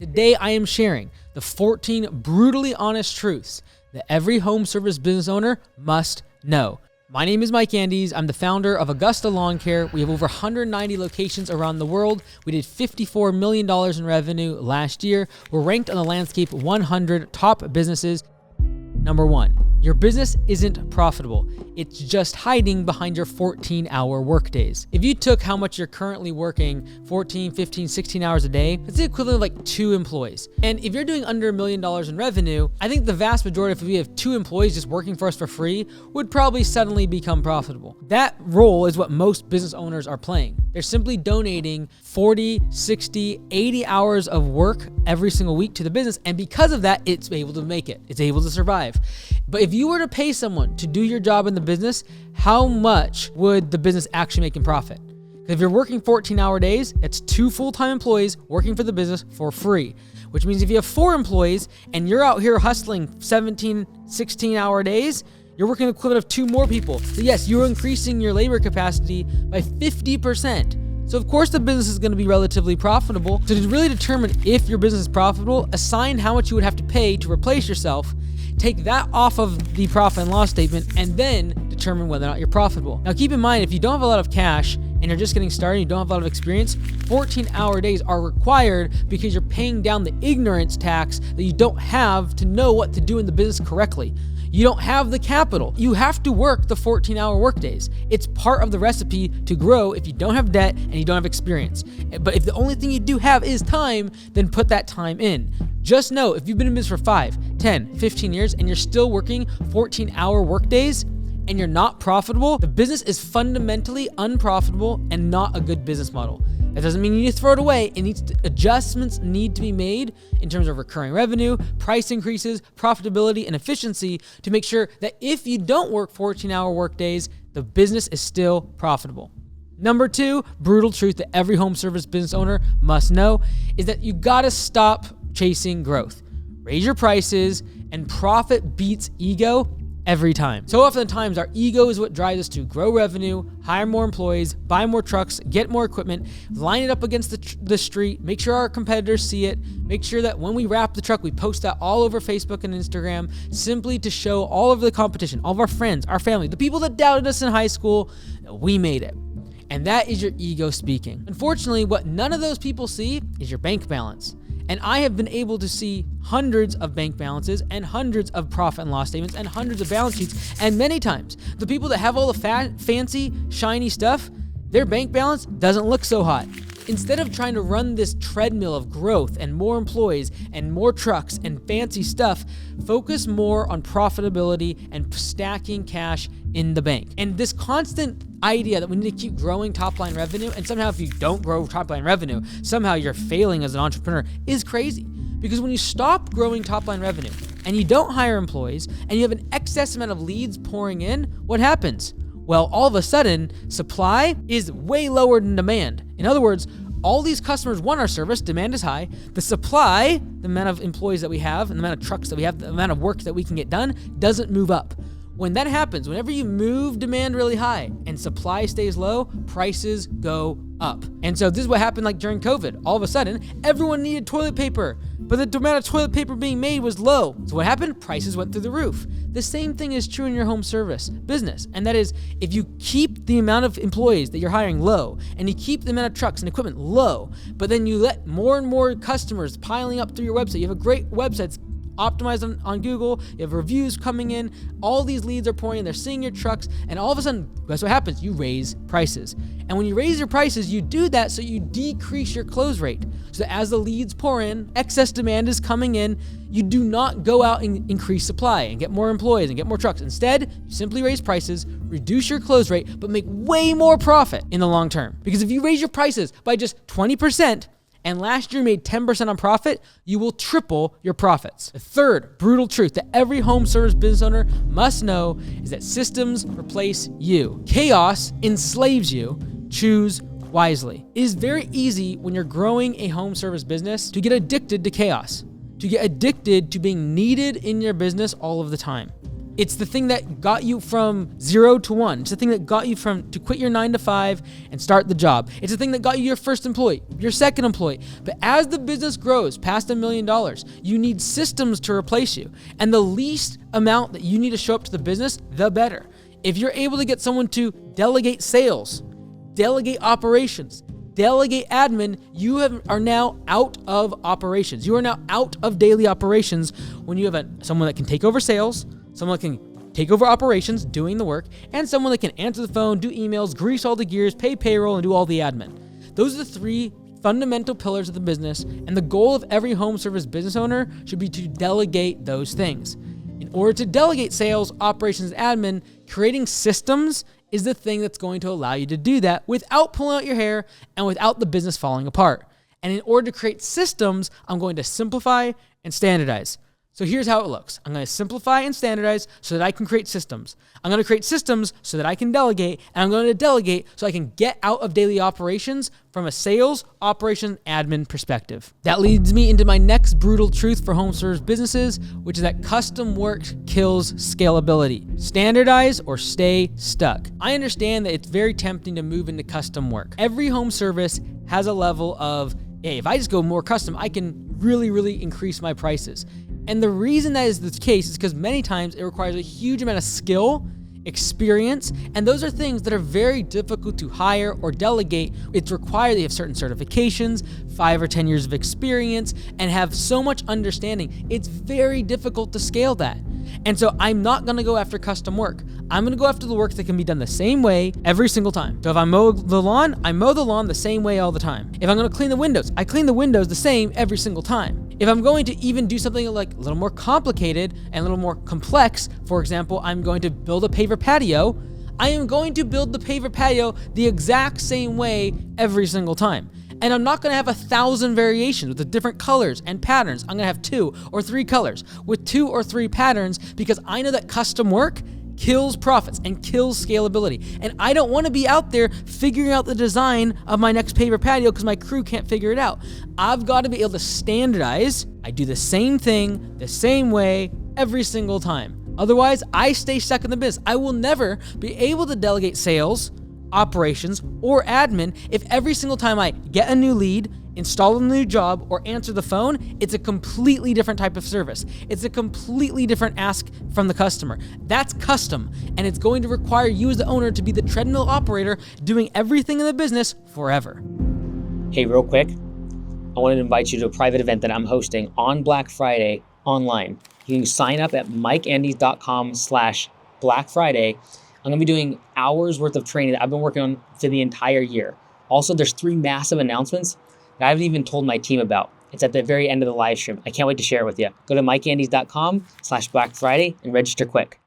today I am sharing the 14 brutally honest truths that every home service business owner must know. My name is Mike Andes. I'm the founder of Augusta Lawn Care. We have over 190 locations around the world. We did $54 million in revenue last year. We're ranked on the Landscape 100 top businesses. Number one, your business isn't profitable. It's just hiding behind your 14-hour workdays. If you took how much you're currently working, 14, 15, 16 hours a day, it's the equivalent of like 2 employees. And if you're doing under $1 million in revenue, I think the vast majority, if we have 2 employees just working for us for free, would probably suddenly become profitable. That role is what most business owners are playing. They're simply donating 40, 60, 80 hours of work every single week to the business. And because of that, it's able to make it. It's able to survive. But if you were to pay someone to do your job in the business, how much would the business actually make in profit? Because if you're working 14-hour days, it's 2 full-time employees working for the business for free, which means if you have 4 employees and you're out here hustling 17, 16-hour days, you're working the equivalent of 2 more people. So yes, you're increasing your labor capacity by 50%. So of course the business is going to be relatively profitable. So to really determine if your business is profitable, assign how much you would have to pay to replace yourself, take that off of the profit and loss statement, and then determine whether or not you're profitable. Now keep in mind, if you don't have a lot of cash and you're just getting started, you don't have a lot of experience, 14-hour days are required because you're paying down the ignorance tax that you don't have to know what to do in the business correctly. You don't have the capital. You have to work the 14-hour workdays. It's part of the recipe to grow if you don't have debt and you don't have experience. But if the only thing you do have is time, then put that time in. Just know, if you've been in business for 5, 10, 15 years and you're still working 14-hour workdays and you're not profitable, the business is fundamentally unprofitable and not a good business model. That doesn't mean you need to throw it away. Adjustments need to be made in terms of recurring revenue, price increases, profitability, and efficiency to make sure that if you don't work 14-hour workdays, the business is still profitable. Number 2, brutal truth that every home service business owner must know is that you gotta stop chasing growth. Raise your prices, and profit beats ego every time. So often times our ego is what drives us to grow revenue, hire more employees, buy more trucks, get more equipment, line it up against the street, make sure our competitors see it, make sure that when we wrap the truck, we post that all over Facebook and Instagram, simply to show all of the competition, all of our friends, our family, the people that doubted us in high school, that we made it. And that is your ego speaking. Unfortunately, what none of those people see is your bank balance. And I have been able to see hundreds of bank balances and hundreds of profit and loss statements and hundreds of balance sheets. And many times, the people that have all the fancy, shiny stuff, their bank balance doesn't look so hot. Instead of trying to run this treadmill of growth and more employees and more trucks and fancy stuff, focus more on profitability and stacking cash in the bank. And this constant idea that we need to keep growing top-line revenue, and somehow if you don't grow top-line revenue, somehow you're failing as an entrepreneur, is crazy. Because when you stop growing top-line revenue and you don't hire employees and you have an excess amount of leads pouring in, what happens? Well, all of a sudden, supply is way lower than demand. In other words, all these customers want our service, demand is high. The supply, the amount of employees that we have, and the amount of trucks that we have, the amount of work that we can get done, doesn't move up. When that happens, whenever you move demand really high and supply stays low, prices go up. And so this is what happened like during COVID. All of a sudden, everyone needed toilet paper, but the amount of toilet paper being made was low. So what happened? Prices went through the roof. The same thing is true in your home service business. And that is, if you keep the amount of employees that you're hiring low, and you keep the amount of trucks and equipment low, but then you let more and more customers piling up through your website, you have a great website, optimized on Google, you have reviews coming in, all these leads are pouring in, they're seeing your trucks, and all of a sudden, guess what happens? You raise prices. And when you raise your prices, you do that so you decrease your close rate. So that as the leads pour in, excess demand is coming in, you do not go out and increase supply and get more employees and get more trucks. Instead, you simply raise prices, reduce your close rate, but make way more profit in the long term. Because if you raise your prices by just 20%, and last year made 10% on profit, you will triple your profits. The third brutal truth that every home service business owner must know is that systems replace you. Chaos enslaves you. Choose wisely. It is very easy when you're growing a home service business to get addicted to chaos, to get addicted to being needed in your business all of the time. It's the thing that got you from 0 to 1. It's the thing that got you to quit your 9 to 5 and start the job. It's the thing that got you your first employee, your second employee. But as the business grows past $1 million, you need systems to replace you. And the least amount that you need to show up to the business, the better. If you're able to get someone to delegate sales, delegate operations, delegate admin, you are now out of operations. You are now out of daily operations when you have someone that can take over sales, someone that can take over operations, doing the work, and someone that can answer the phone, do emails, grease all the gears, pay payroll, and do all the admin. Those are the three fundamental pillars of the business, and the goal of every home service business owner should be to delegate those things. In order to delegate sales, operations, and admin, creating systems is the thing that's going to allow you to do that without pulling out your hair and without the business falling apart. And in order to create systems, I'm going to simplify and standardize. So here's how it looks. I'm going to simplify and standardize so that I can create systems. I'm going to create systems so that I can delegate, and I'm going to delegate so I can get out of daily operations from a sales, operation, admin perspective. That leads me into my next brutal truth for home service businesses, which is that custom work kills scalability. Standardize or stay stuck. I understand that it's very tempting to move into custom work. Every home service has a level of, hey, if I just go more custom, I can really increase my prices. And the reason that is the case is because many times it requires a huge amount of skill, experience, and those are things that are very difficult to hire or delegate. It's required that you have certain certifications, 5 or 10 years of experience, and have so much understanding. It's very difficult to scale that. And so I'm not going to go after custom work. I'm going to go after the work that can be done the same way every single time. So if I mow the lawn, I mow the lawn the same way all the time. If I'm going to clean the windows, I clean the windows the same every single time. If I'm going to even do something like a little more complicated and a little more complex, for example, I'm going to build a paver patio, I am going to build the paver patio the exact same way every single time. And I'm not going to have 1,000 variations with the different colors and patterns. I'm going to have 2 or 3 colors with 2 or 3 patterns because I know that custom work kills profits and kills scalability. And I don't want to be out there figuring out the design of my next paver patio because my crew can't figure it out. I've got to be able to standardize. I do the same thing, the same way, every single time. Otherwise, I stay stuck in the business. I will never be able to delegate sales, operations, or admin if every single time I get a new lead, install a new job, or answer the phone, it's a completely different type of service. It's a completely different ask from the customer. That's custom, and it's going to require you as the owner to be the treadmill operator doing everything in the business forever. Hey, real quick, I wanted to invite you to a private event that I'm hosting on Black Friday online. You can sign up at mikeandys.com/Black Friday. I'm going to be doing hours worth of training that I've been working on for the entire year. Also, there's 3 massive announcements that I haven't even told my team about. It's at the very end of the live stream. I can't wait to share it with you. Go to mikeandys.com/Black Friday and register quick.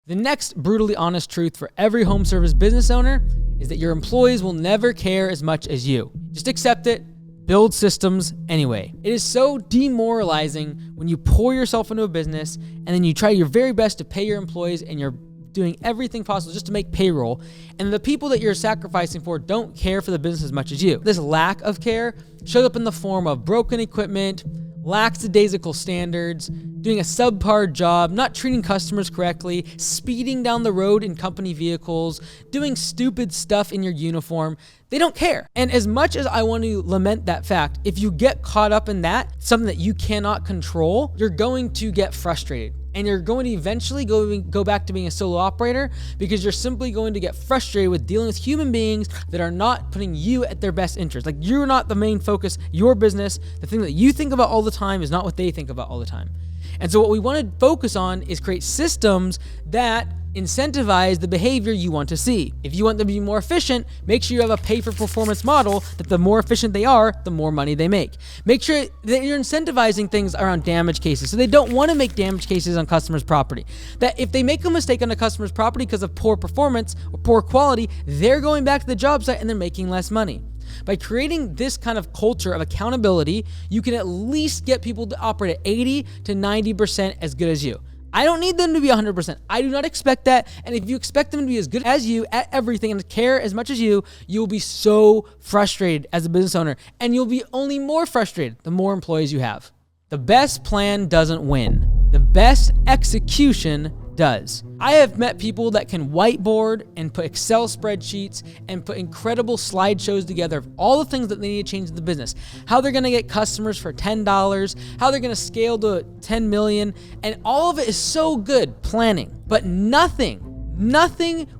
The next brutally honest truth for every home service business owner is that your employees will never care as much as you. Just accept it. Build systems anyway. It is so demoralizing when you pour yourself into a business and then you try your very best to pay your employees and you're doing everything possible just to make payroll, and the people that you're sacrificing for don't care for the business as much as you. This lack of care shows up in the form of broken equipment, lackadaisical standards, doing a subpar job, not treating customers correctly, speeding down the road in company vehicles, doing stupid stuff in your uniform. They don't care. And as much as I want to lament that fact, if you get caught up in that, something that you cannot control, you're going to get frustrated. And you're going to eventually go back to being a solo operator because you're simply going to get frustrated with dealing with human beings that are not putting you at their best interest. Like, you're not the main focus. Your business, the thing that you think about all the time, is not what they think about all the time. And so what we want to focus on is create systems that incentivize the behavior you want to see. If you want them to be more efficient, make sure you have a pay-for-performance model that the more efficient they are, the more money they make. Make sure that you're incentivizing things around damage cases, so they don't want to make damage cases on customers' property. That if they make a mistake on a customer's property because of poor performance or poor quality, they're going back to the job site and they're making less money. By creating this kind of culture of accountability, you can at least get people to operate at 80 to 90% as good as you. I don't need them to be 100%. I do not expect that. And if you expect them to be as good as you at everything and care as much as you will be so frustrated as a business owner. And you'll be only more frustrated the more employees you have. The best plan doesn't win. The best execution does. I have met people that can whiteboard and put Excel spreadsheets and put incredible slideshows together of all the things that they need to change in the business. How they're gonna get customers for $10, how they're gonna scale to 10 million, and all of it is so good planning. But nothing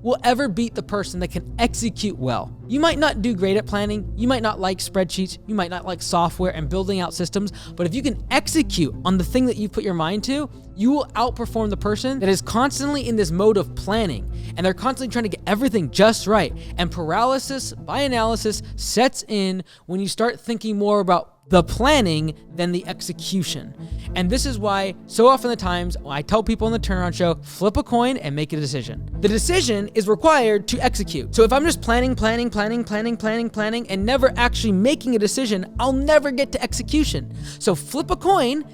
will ever beat the person that can execute well. You might not do great at planning, you might not like spreadsheets, you might not like software and building out systems, but if you can execute on the thing that you put your mind to, you will outperform the person that is constantly in this mode of planning, and they're constantly trying to get everything just right. And paralysis by analysis sets in when you start thinking more about the planning than the execution. And this is why so often the times I tell people on the Turnaround Show, flip a coin and make a decision. The decision is required to execute. So if I'm just planning, and never actually making a decision, I'll never get to execution. So flip a coin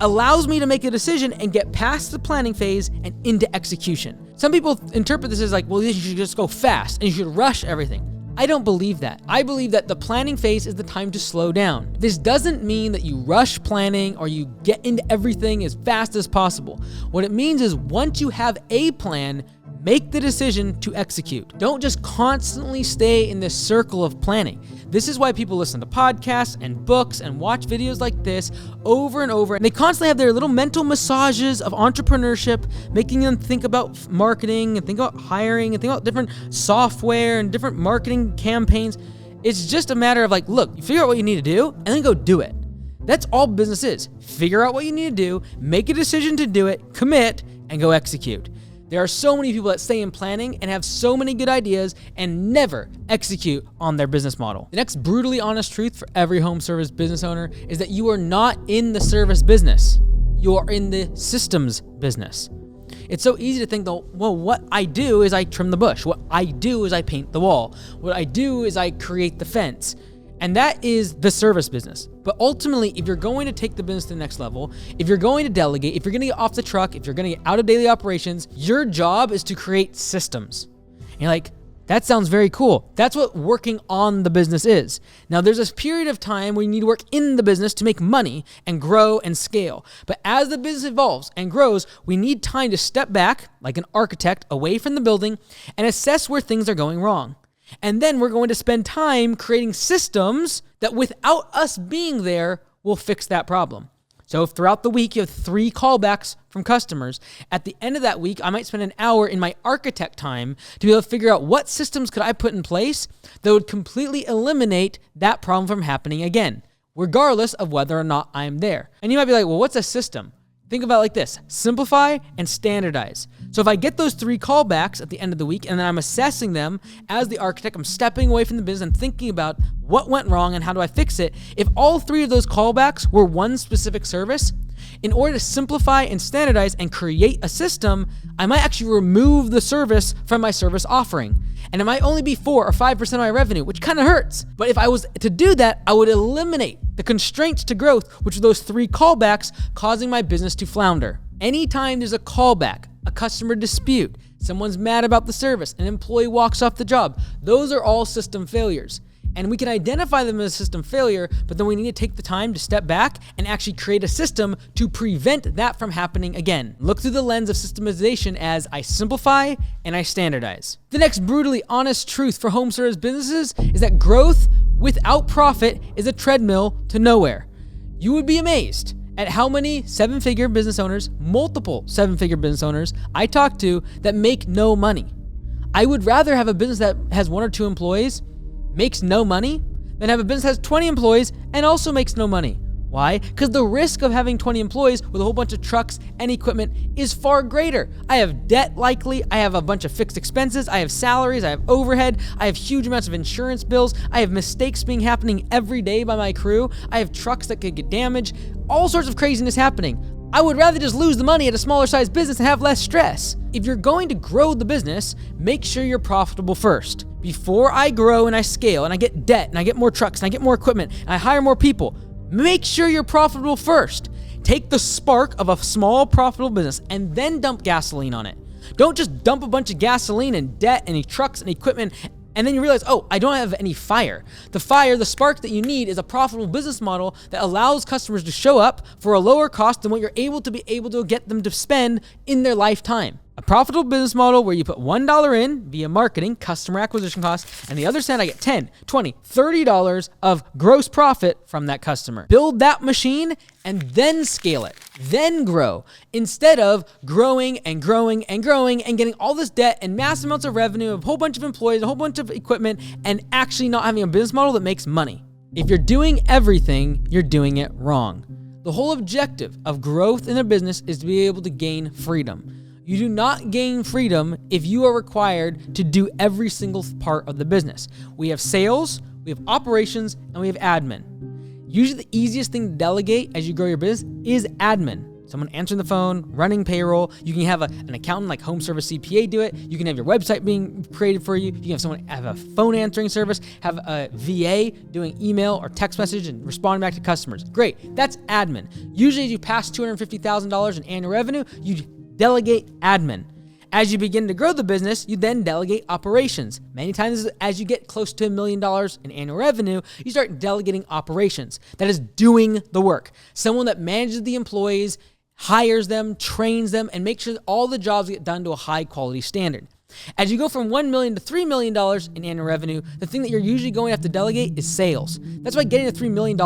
allows me to make a decision and get past the planning phase and into execution. Some people interpret this as like, well, you should just go fast and you should rush everything. I don't believe that. I believe that the planning phase is the time to slow down. This doesn't mean that you rush planning or you get into everything as fast as possible. What it means is once you have a plan, make the decision to execute. Don't just constantly stay in this circle of planning. This is why people listen to podcasts and books and watch videos like this over and over. And they constantly have their little mental massages of entrepreneurship, making them think about marketing and think about hiring and think about different software and different marketing campaigns. It's just a matter of like, look, you figure out what you need to do and then go do it. That's all business is. Figure out what you need to do, make a decision to do it, commit, and go execute. There are so many people that stay in planning and have so many good ideas and never execute on their business model. The next brutally honest truth for every home service business owner is that you are not in the service business. You are in the systems business. It's so easy to think, though, well, what I do is I trim the bush. What I do is I paint the wall. What I do is I create the fence. And that is the service business. But ultimately, if you're going to take the business to the next level, if you're going to delegate, if you're going to get off the truck, if you're going to get out of daily operations, your job is to create systems. And you're like, that sounds very cool. That's what working on the business is. Now, there's this period of time where you need to work in the business to make money and grow and scale. But as the business evolves and grows, we need time to step back, like an architect, away from the building and assess where things are going wrong. And then we're going to spend time creating systems that without us being there will fix that problem. So if throughout the week you have 3 callbacks from customers, at the end of that week, I might spend an hour in my architect time to be able to figure out what systems could I put in place that would completely eliminate that problem from happening again, regardless of whether or not I'm there. And you might be like, well, what's a system? Think about it like this: simplify and standardize. So if I get those 3 callbacks at the end of the week and then I'm assessing them as the architect, I'm stepping away from the business and thinking about what went wrong and how do I fix it. If all 3 of those callbacks were one specific service, in order to simplify and standardize and create a system, I might actually remove the service from my service offering. And it might only be 4 or 5% of my revenue, which kind of hurts. But if I was to do that, I would eliminate the constraints to growth, which are those 3 callbacks causing my business to flounder. Anytime there's a callback, a customer dispute, someone's mad about the service, an employee walks off the job, those are all system failures. And we can identify them as a system failure, but then we need to take the time to step back and actually create a system to prevent that from happening again. Look through the lens of systemization as I simplify and I standardize. The next brutally honest truth for home service businesses is that growth without profit is a treadmill to nowhere. You would be amazed at how many 7-figure business owners, multiple 7-figure business owners I talk to that make no money. I would rather have a business that has 1 or 2 employees, makes no money, than have a business that has 20 employees and also makes no money. Why? Because the risk of having 20 employees with a whole bunch of trucks and equipment is far greater. I have debt likely, I have a bunch of fixed expenses, I have salaries, I have overhead, I have huge amounts of insurance bills, I have mistakes happening every day by my crew, I have trucks that could get damaged, all sorts of craziness happening. I would rather just lose the money at a smaller size business and have less stress. If you're going to grow the business, make sure you're profitable first. Before I grow and I scale and I get debt and I get more trucks and I get more equipment and I hire more people, make sure you're profitable first. Take the spark of a small profitable business and then dump gasoline on it. Don't just dump a bunch of gasoline and debt and trucks and equipment and then you realize, oh, I don't have any fire. The spark that you need is a profitable business model that allows customers to show up for a lower cost than what you're able to get them to spend in their lifetime. A profitable business model where you put $1 in via marketing, customer acquisition costs, and the other side I get $10, $20, $30 of gross profit from that customer. Build that machine and then scale it, then grow, instead of growing and growing and growing and getting all this debt and massive amounts of revenue, a whole bunch of employees, a whole bunch of equipment, and actually not having a business model that makes money. If you're doing everything, you're doing it wrong. The whole objective of growth in a business is to be able to gain freedom. You do not gain freedom if you are required to do every single part of the business. We have sales, we have operations, and we have admin. Usually the easiest thing to delegate as you grow your business is admin. Someone answering the phone, running payroll. You can have an accountant like Home Service CPA do it. You can have your website being created for you. You can have someone have a phone answering service, have a VA doing email or text message and responding back to customers. Great, that's admin. Usually as you pass $250,000 in annual revenue, you delegate admin. As you begin to grow the business, you then delegate operations. Many times as you get close to $1 million in annual revenue, you start delegating operations. That is doing the work. Someone that manages the employees, hires them, trains them, and makes sure that all the jobs get done to a high quality standard. As you go from $1 million to $3 million in annual revenue, the thing that you're usually going to have to delegate is sales. That's why getting to $3 million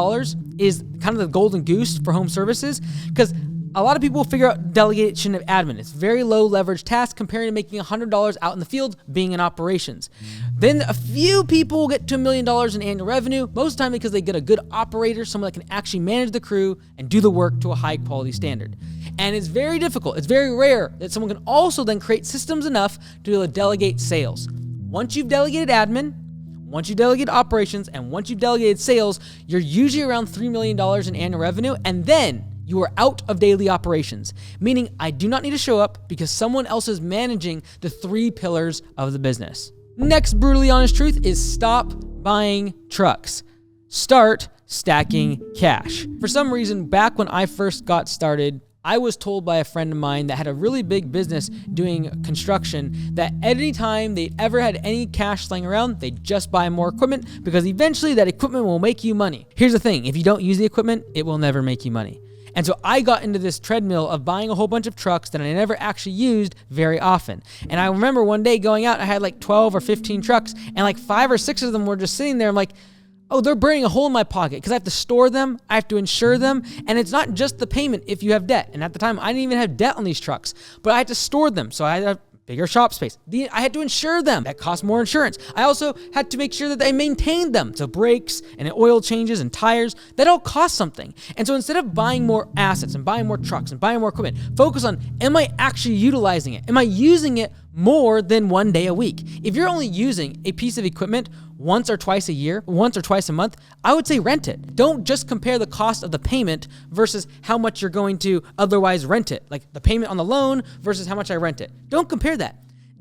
is kind of the golden goose for home services, because a lot of people figure out delegation of admin. It's very low leverage task compared to making $100 out in the field being in operations. Then a few people will get to $1 million in annual revenue, most of the time because they get a good operator, someone that can actually manage the crew and do the work to a high quality standard. And it's very difficult. It's very rare that someone can also then create systems enough to be able to delegate sales. Once you've delegated admin, once you delegate operations, and once you've delegated sales, you're usually around $3 million in annual revenue, and then you are out of daily operations, meaning I do not need to show up because someone else is managing the 3 pillars of the business. Next brutally honest truth is stop buying trucks. Start stacking cash. For some reason, back when I first got started, I was told by a friend of mine that had a really big business doing construction that any time they ever had any cash laying around, they'd just buy more equipment because eventually that equipment will make you money. Here's the thing, if you don't use the equipment, it will never make you money. And so I got into this treadmill of buying a whole bunch of trucks that I never actually used very often. And I remember one day going out, I had like 12 or 15 trucks, and like 5 or 6 of them were just sitting there. I'm like, oh, they're burning a hole in my pocket because I have to store them, I have to insure them, and it's not just the payment if you have debt. And at the time, I didn't even have debt on these trucks, but I had to store them. So I had a bigger shop space. I had to insure them. That cost more insurance. I also had to make sure that I maintained them. So brakes and oil changes and tires, that all cost something. And so instead of buying more assets and buying more trucks and buying more equipment, focus on, am I actually utilizing it? Am I using it more than 1 day a week? If you're only using a piece of equipment once or twice a year, once or twice a month, I would say rent it. Don't just compare the cost of the payment versus how much you're going to otherwise rent it. Like the payment on the loan versus how much I rent it. Don't compare that.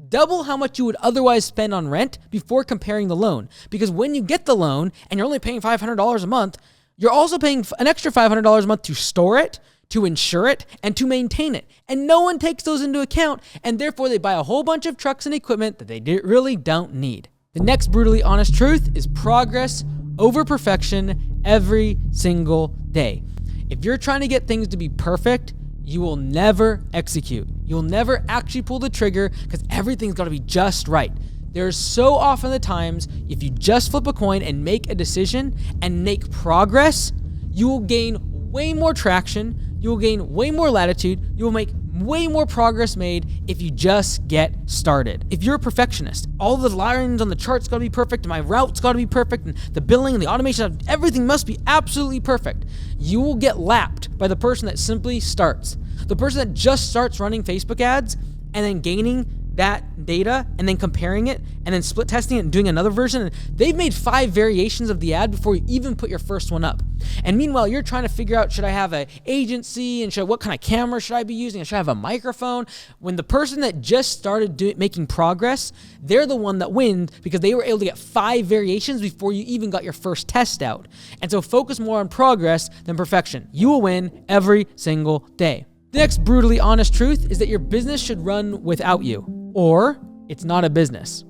Double how much you would otherwise spend on rent before comparing the loan. Because when you get the loan and you're only paying $500 a month, you're also paying an extra $500 a month to store it, to insure it, and to maintain it. And no one takes those into account, and therefore they buy a whole bunch of trucks and equipment that they really don't need. The next brutally honest truth is progress over perfection every single day. If you're trying to get things to be perfect, you will never execute. You'll never actually pull the trigger because everything's got to be just right. There's so often the times if you just flip a coin and make a decision and make progress, you will gain way more traction, you will gain way more latitude, you will make way more progress made if you just get started. If you're a perfectionist, all the lines on the chart's gotta be perfect, and my route's gotta be perfect, and the billing and the automation, everything must be absolutely perfect. You will get lapped by the person that simply starts. The person that just starts running Facebook ads and then gaining that data and then comparing it and then split testing it and doing another version. And they've made 5 variations of the ad before you even put your first one up. And meanwhile, you're trying to figure out, should I have an agency and what kind of camera should I be using? And should I have a microphone? When the person that just started making progress, they're the one that wins because they were able to get 5 variations before you even got your first test out. And so focus more on progress than perfection. You will win every single day. The next brutally honest truth is that your business should run without you, or it's not a business.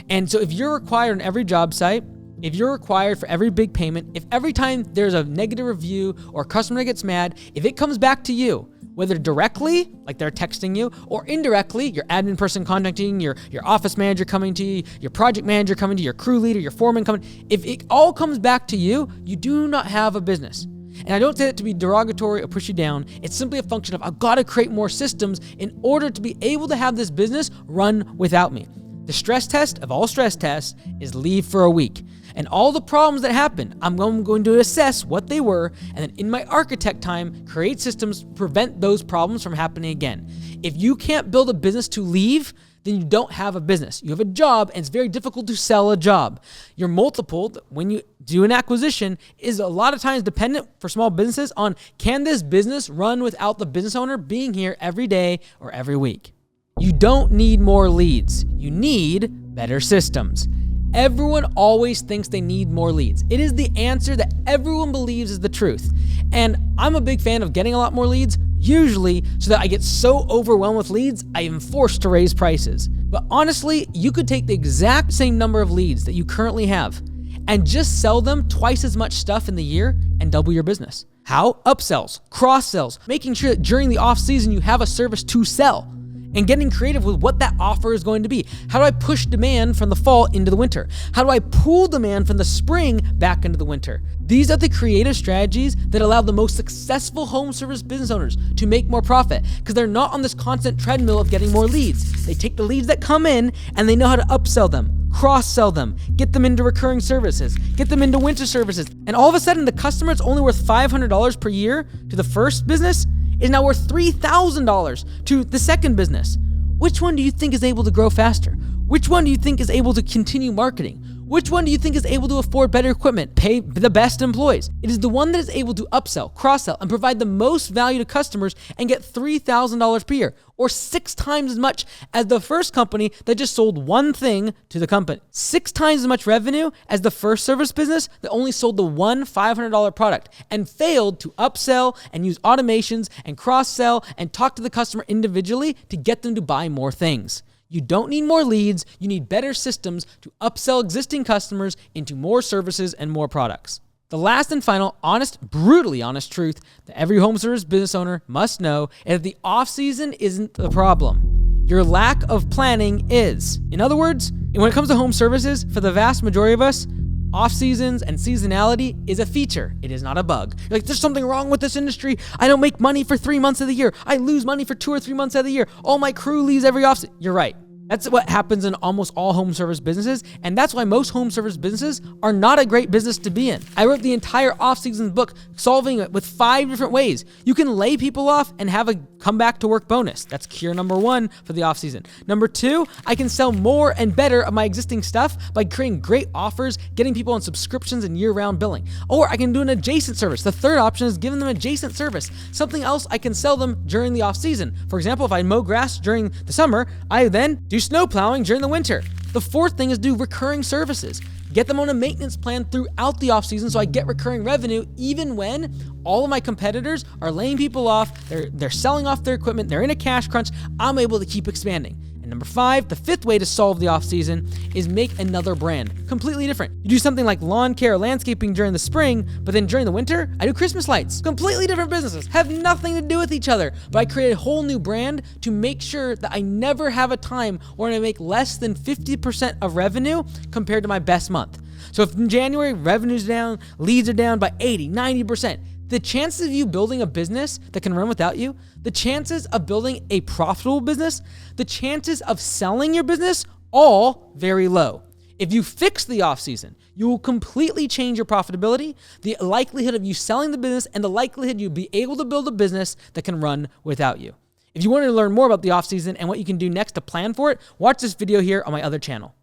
And so if you're required on every job site, if you're required for every big payment, if every time there's a negative review or a customer that gets mad, if it comes back to you, whether directly, like they're texting you, or indirectly, your admin person contacting your office manager coming to you, your project manager coming to you, your crew leader, your foreman coming. If it all comes back to you, you do not have a business. And I don't say that to be derogatory or push you down. It's simply a function of I've got to create more systems in order to be able to have this business run without me. The stress test of all stress tests is leave for a week. And all the problems that happen, I'm going to assess what they were, and then in my architect time, create systems to prevent those problems from happening again. If you can't build a business to leave, then you don't have a business. You have a job, and it's very difficult to sell a job. Your multiple, when you do an acquisition, is a lot of times dependent for small businesses on, can this business run without the business owner being here every day or every week? You don't need more leads. You need better systems. Everyone always thinks they need more leads. It is the answer that everyone believes is the truth. And I'm a big fan of getting a lot more leads, usually so that I get so overwhelmed with leads, I am forced to raise prices. But honestly, you could take the exact same number of leads that you currently have and just sell them twice as much stuff in the year and double your business. How? Upsells, cross-sells, making sure that during the off-season you have a service to sell, and getting creative with what that offer is going to be. How do I push demand from the fall into the winter? How do I pull demand from the spring back into the winter? These are the creative strategies that allow the most successful home service business owners to make more profit, because they're not on this constant treadmill of getting more leads. They take the leads that come in and they know how to upsell them, cross-sell them, get them into recurring services, get them into winter services. And all of a sudden, the customer that's only worth $500 per year to the first business is now worth $3,000 to the second business. Which one do you think is able to grow faster? Which one do you think is able to continue marketing? Which one do you think is able to afford better equipment, pay the best employees? It is the one that is able to upsell, cross-sell, and provide the most value to customers and get $3,000 per year, or 6 times as much as the first company that just sold one thing to the company. 6 times as much revenue as the first service business that only sold the one $500 product and failed to upsell and use automations and cross-sell and talk to the customer individually to get them to buy more things. You don't need more leads, you need better systems to upsell existing customers into more services and more products. The last and final honest, brutally honest truth that every home service business owner must know is that the off-season isn't the problem. Your lack of planning is. In other words, when it comes to home services, for the vast majority of us, off-seasons and seasonality is a feature. It is not a bug. You're like, there's something wrong with this industry. I don't make money for 3 months of the year. I lose money for 2 or 3 months of the year. All my crew leaves every off-season. You're right. That's what happens in almost all home service businesses, and that's why most home service businesses are not a great business to be in. I wrote the entire off-season book solving it with 5 different ways. You can lay people off and have a come back to work bonus. That's cure number 1 for the off-season. Number 2, I can sell more and better of my existing stuff by creating great offers, getting people on subscriptions and year-round billing. Or I can do an adjacent service. The third option is giving them adjacent service, something else I can sell them during the off-season. For example, if I mow grass during the summer, I then do snow plowing during the winter. The fourth thing is do recurring services. Get them on a maintenance plan throughout the off season so I get recurring revenue even when all of my competitors are laying people off, they're selling off their equipment, they're in a cash crunch. I'm able to keep expanding. And number 5, the 5th way to solve the off season is make another brand, completely different. You do something like lawn care or landscaping during the spring, but then during the winter, I do Christmas lights. Completely different businesses, have nothing to do with each other, but I create a whole new brand to make sure that I never have a time where I make less than 50% of revenue compared to my best month. So if in January, revenue's down, leads are down by 80, 90%, the chances of you building a business that can run without you, the chances of building a profitable business, the chances of selling your business, all very low. If you fix the off season, you will completely change your profitability, the likelihood of you selling the business, and the likelihood you'll be able to build a business that can run without you. If you want to learn more about the off season and what you can do next to plan for it, watch this video here on my other channel.